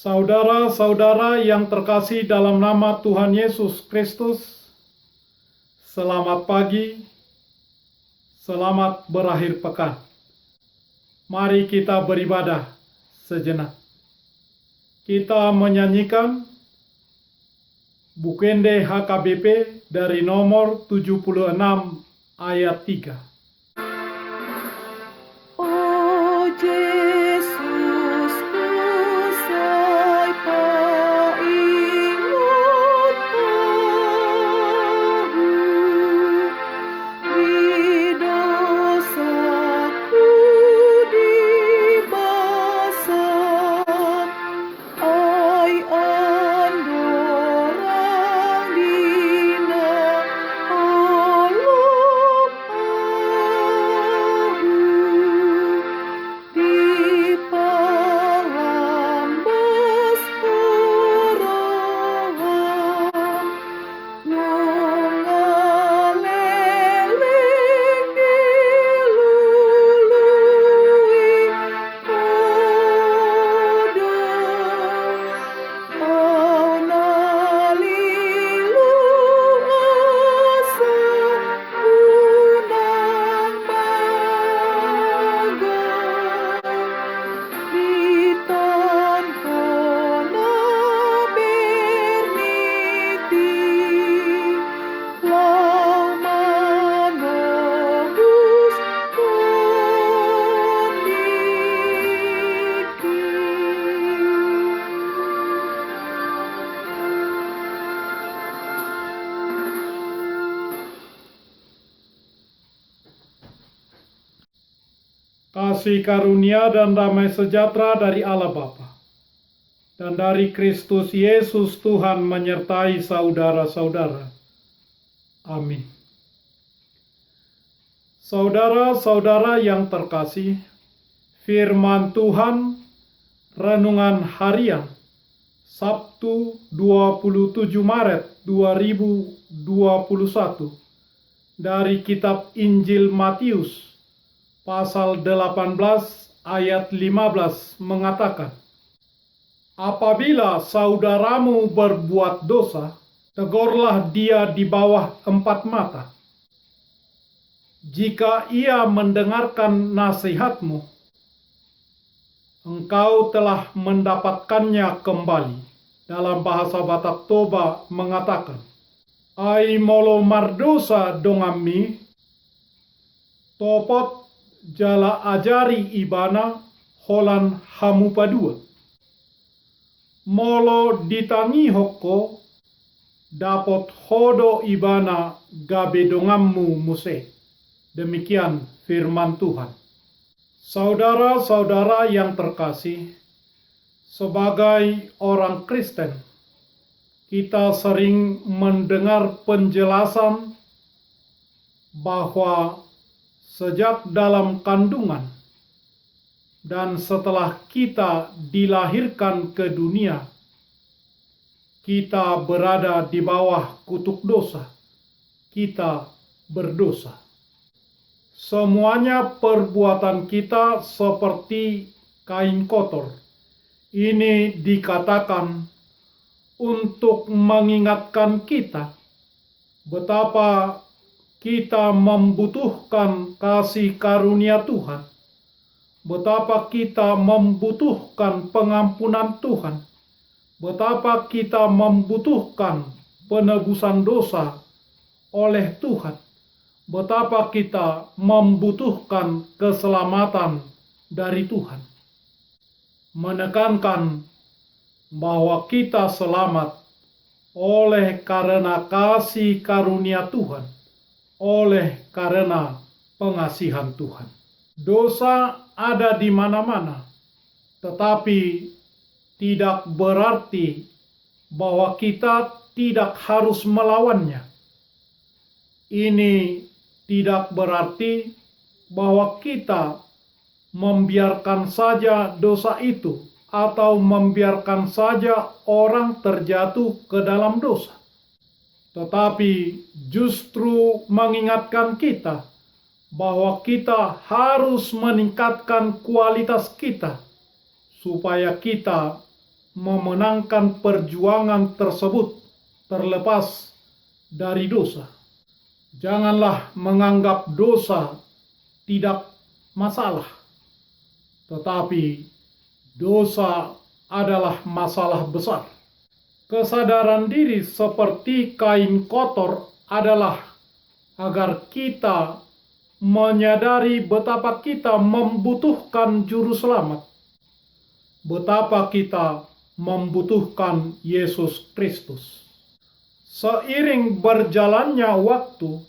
Saudara-saudara yang terkasih dalam nama Tuhan Yesus Kristus, selamat pagi, selamat berakhir pekan. Mari kita beribadah sejenak. Kita menyanyikan Bukende HKBP dari nomor 76 ayat 3. Kasih karunia dan damai sejahtera dari Allah Bapa dan dari Kristus Yesus Tuhan menyertai saudara-saudara. Amin. Saudara-saudara yang terkasih, firman Tuhan renungan harian Sabtu 27 Maret 2021 dari kitab Injil Matius pasal 18 ayat 15 mengatakan, apabila saudaramu berbuat dosa, tegurlah dia di bawah 4 mata. Jika ia mendengarkan nasihatmu, engkau telah mendapatkannya kembali. Dalam bahasa Batak Toba mengatakan, ai molo mardosa dongami, topot jala ajari ibana holan hamu padua. Molo ditangi hoko dapot hodo ibana gabe dongammu muse. Demikian firman Tuhan. Saudara-saudara yang terkasih, sebagai orang Kristen, kita sering mendengar penjelasan bahwa sejak dalam kandungan dan setelah kita dilahirkan ke dunia, kita berada di bawah kutuk dosa. Kita berdosa. Semuanya perbuatan kita seperti kain kotor. Ini dikatakan untuk mengingatkan kita betapa kita membutuhkan kasih karunia Tuhan, betapa kita membutuhkan pengampunan Tuhan, betapa kita membutuhkan penebusan dosa oleh Tuhan, betapa kita membutuhkan keselamatan dari Tuhan. Menekankan bahwa kita selamat oleh karena kasih karunia Tuhan, oleh karena pengasihan Tuhan. Dosa ada di mana-mana, tetapi tidak berarti bahwa kita tidak harus melawannya. Ini tidak berarti bahwa kita membiarkan saja dosa itu atau membiarkan saja orang terjatuh ke dalam dosa. Tetapi justru mengingatkan kita bahwa kita harus meningkatkan kualitas kita supaya kita memenangkan perjuangan tersebut terlepas dari dosa. Janganlah menganggap dosa tidak masalah, tetapi dosa adalah masalah besar. Kesadaran diri seperti kain kotor adalah agar kita menyadari betapa kita membutuhkan juru selamat, betapa kita membutuhkan Yesus Kristus. Seiring berjalannya waktu,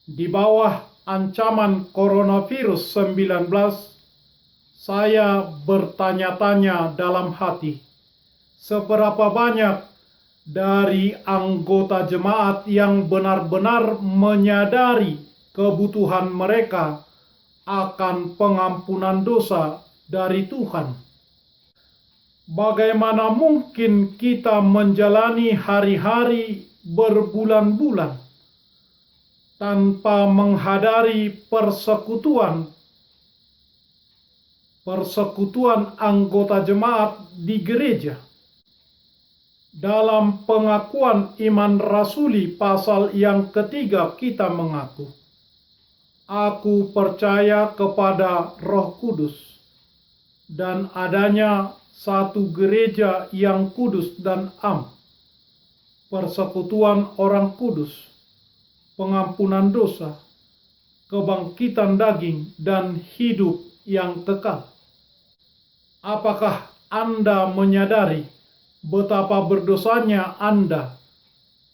di bawah ancaman coronavirus 19, saya bertanya-tanya dalam hati, seberapa banyak dari anggota jemaat yang benar-benar menyadari kebutuhan mereka akan pengampunan dosa dari Tuhan. Bagaimana mungkin kita menjalani hari-hari berbulan-bulan tanpa menghadiri persekutuan anggota jemaat di gereja? Dalam pengakuan iman rasuli pasal yang ketiga kita mengaku, aku percaya kepada Roh Kudus dan adanya satu gereja yang kudus dan am, persekutuan orang kudus, pengampunan dosa, kebangkitan daging, dan hidup yang kekal. Apakah Anda menyadari betapa berdosanya Anda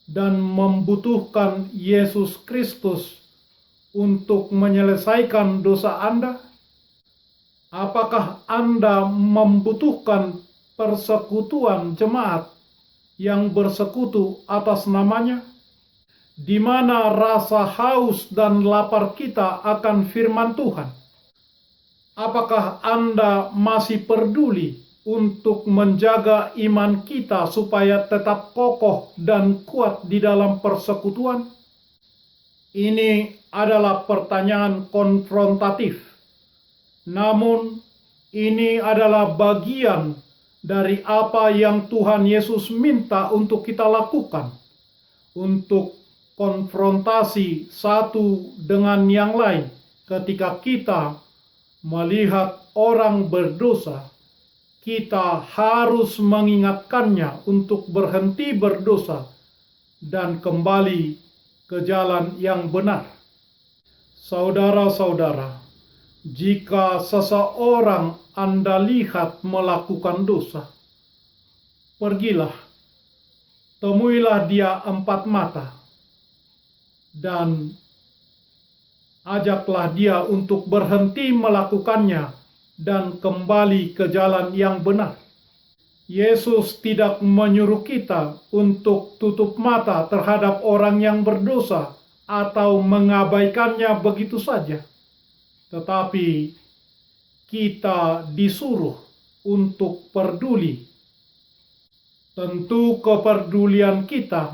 dan membutuhkan Yesus Kristus untuk menyelesaikan dosa Anda? Apakah Anda membutuhkan persekutuan jemaat yang bersekutu atas namanya, di mana rasa haus dan lapar kita akan firman Tuhan? Apakah Anda masih peduli untuk menjaga iman kita supaya tetap kokoh dan kuat di dalam persekutuan? Ini adalah pertanyaan konfrontatif. Namun, ini adalah bagian dari apa yang Tuhan Yesus minta untuk kita lakukan, untuk konfrontasi satu dengan yang lain. Ketika kita melihat orang berdosa, kita harus mengingatkannya untuk berhenti berdosa dan kembali ke jalan yang benar. Saudara-saudara, jika seseorang Anda lihat melakukan dosa, pergilah, temuilah dia 4 mata, dan ajaklah dia untuk berhenti melakukannya dan kembali ke jalan yang benar. Yesus tidak menyuruh kita untuk tutup mata terhadap orang yang berdosa atau mengabaikannya begitu saja. Tetapi kita disuruh untuk peduli. Tentu kepedulian kita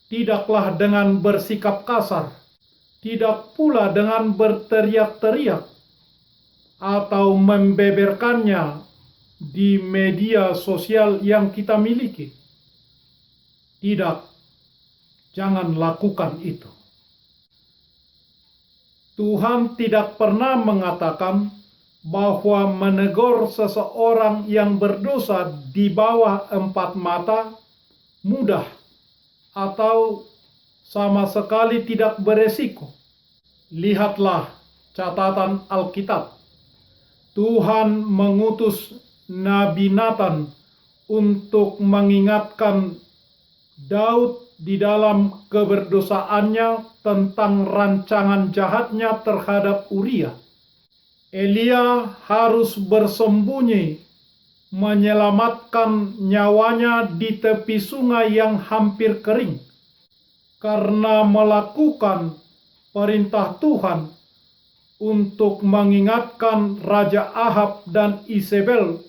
tidaklah dengan bersikap kasar, tidak pula dengan berteriak-teriak atau membeberkannya di media sosial yang kita miliki. Tidak, jangan lakukan itu. Tuhan tidak pernah mengatakan bahwa menegur seseorang yang berdosa di bawah 4 mata mudah atau sama sekali tidak beresiko. Lihatlah catatan Alkitab. Tuhan mengutus Nabi Nathan untuk mengingatkan Daud di dalam keberdosaannya tentang rancangan jahatnya terhadap Uria. Elia harus bersembunyi menyelamatkan nyawanya di tepi sungai yang hampir kering karena melakukan perintah Tuhan untuk mengingatkan Raja Ahab dan Isabel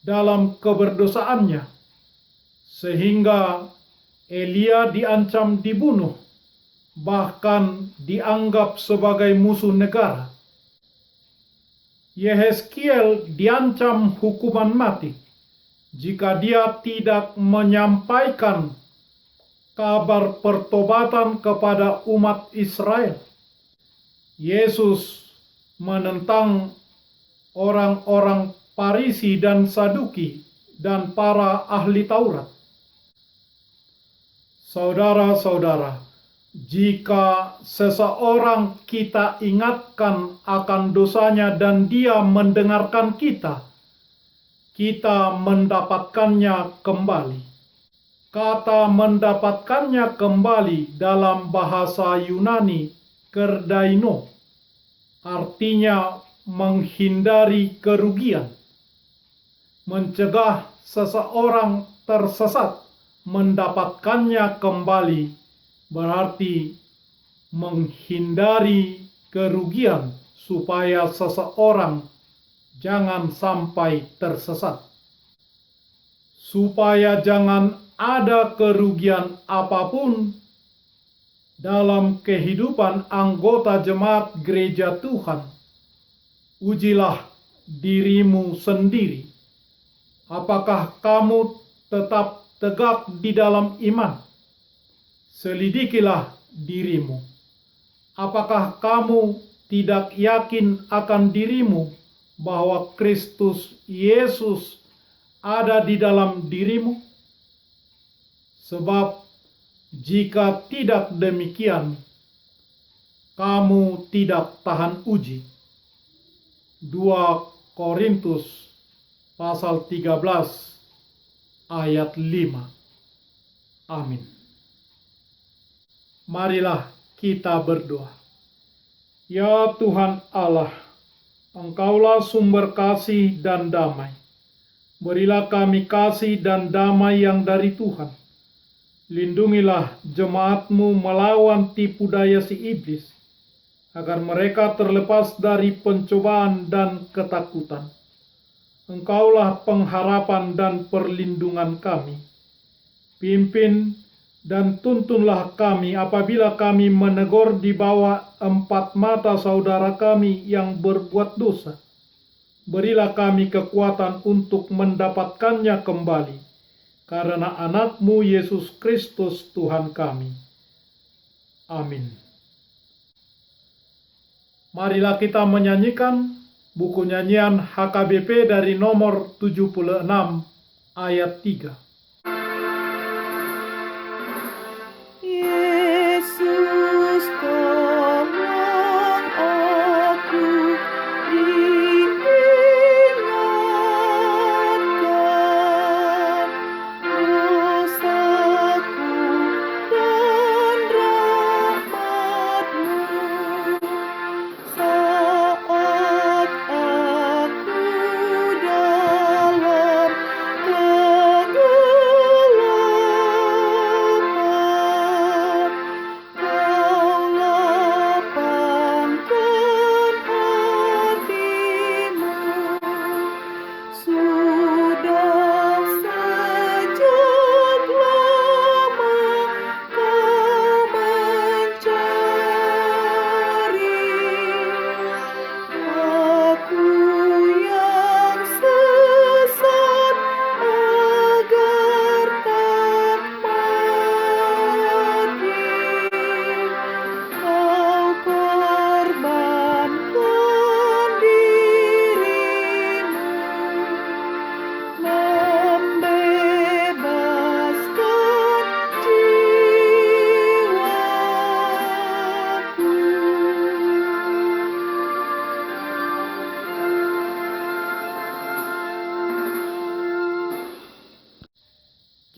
dalam keberdosaannya, sehingga Elia diancam dibunuh, bahkan dianggap sebagai musuh negara. Yehezkiel diancam hukuman mati, jika dia tidak menyampaikan kabar pertobatan kepada umat Israel. Yesus menentang orang-orang Farisi dan Saduki dan para ahli Taurat. Saudara-saudara, jika seseorang kita ingatkan akan dosanya dan dia mendengarkan kita mendapatkannya kembali. Kata mendapatkannya kembali dalam bahasa Yunani kerdaino, artinya menghindari kerugian. Mencegah seseorang tersesat, mendapatkannya kembali berarti menghindari kerugian supaya seseorang jangan sampai tersesat. Supaya jangan ada kerugian apapun dalam kehidupan anggota jemaat gereja Tuhan, ujilah dirimu sendiri. Apakah kamu tetap tegak di dalam iman? Selidikilah dirimu. Apakah kamu tidak yakin akan dirimu bahwa Kristus Yesus ada di dalam dirimu? Sebab jika tidak demikian, kamu tidak tahan uji. 2 Korintus pasal 13 ayat 5. Amin. Marilah kita berdoa. Ya Tuhan Allah, Engkaulah sumber kasih dan damai. Berilah kami kasih dan damai yang dari Tuhan. Lindungilah jemaat-Mu melawan tipu daya si iblis, agar mereka terlepas dari pencobaan dan ketakutan. Engkaulah pengharapan dan perlindungan kami. Pimpin dan tuntunlah kami apabila kami menegur di bawah 4 mata saudara kami yang berbuat dosa. Berilah kami kekuatan untuk mendapatkannya kembali, karena anak-Mu Yesus Kristus Tuhan kami. Amin. Marilah kita menyanyikan buku nyanyian HKBP dari nomor 76 ayat 3. Yesus tolong aku diingatkan dosaku dan rahmat-Mu saat aku dalam kegelapan. Kau lapangkan hatimu, sudah sejak lama kau mencari aku yang sesat agar tak mati. Kau korbankan dirimu, membebaskan jiwaku.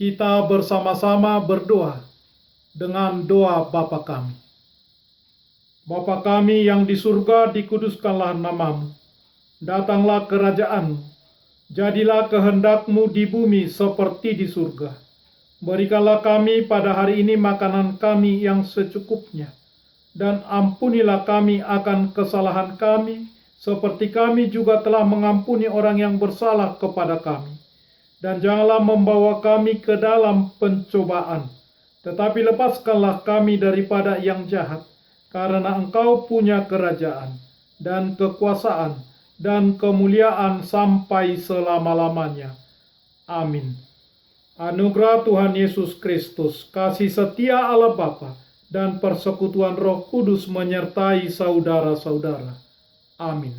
Kita bersama-sama berdoa dengan doa Bapa kami. Bapa kami yang di surga, dikuduskanlah nama-Mu. Datanglah kerajaan-Mu. Jadilah kehendak-Mu di bumi seperti di surga. Berikanlah kami pada hari ini makanan kami yang secukupnya. Dan ampunilah kami akan kesalahan kami, seperti kami juga telah mengampuni orang yang bersalah kepada kami. Dan janganlah membawa kami ke dalam pencobaan, tetapi lepaskanlah kami daripada yang jahat, karena Engkau punya kerajaan, dan kekuasaan, dan kemuliaan sampai selama-lamanya. Amin. Anugerah Tuhan Yesus Kristus, kasih setia Allah Bapa, dan persekutuan Roh Kudus menyertai saudara-saudara. Amin.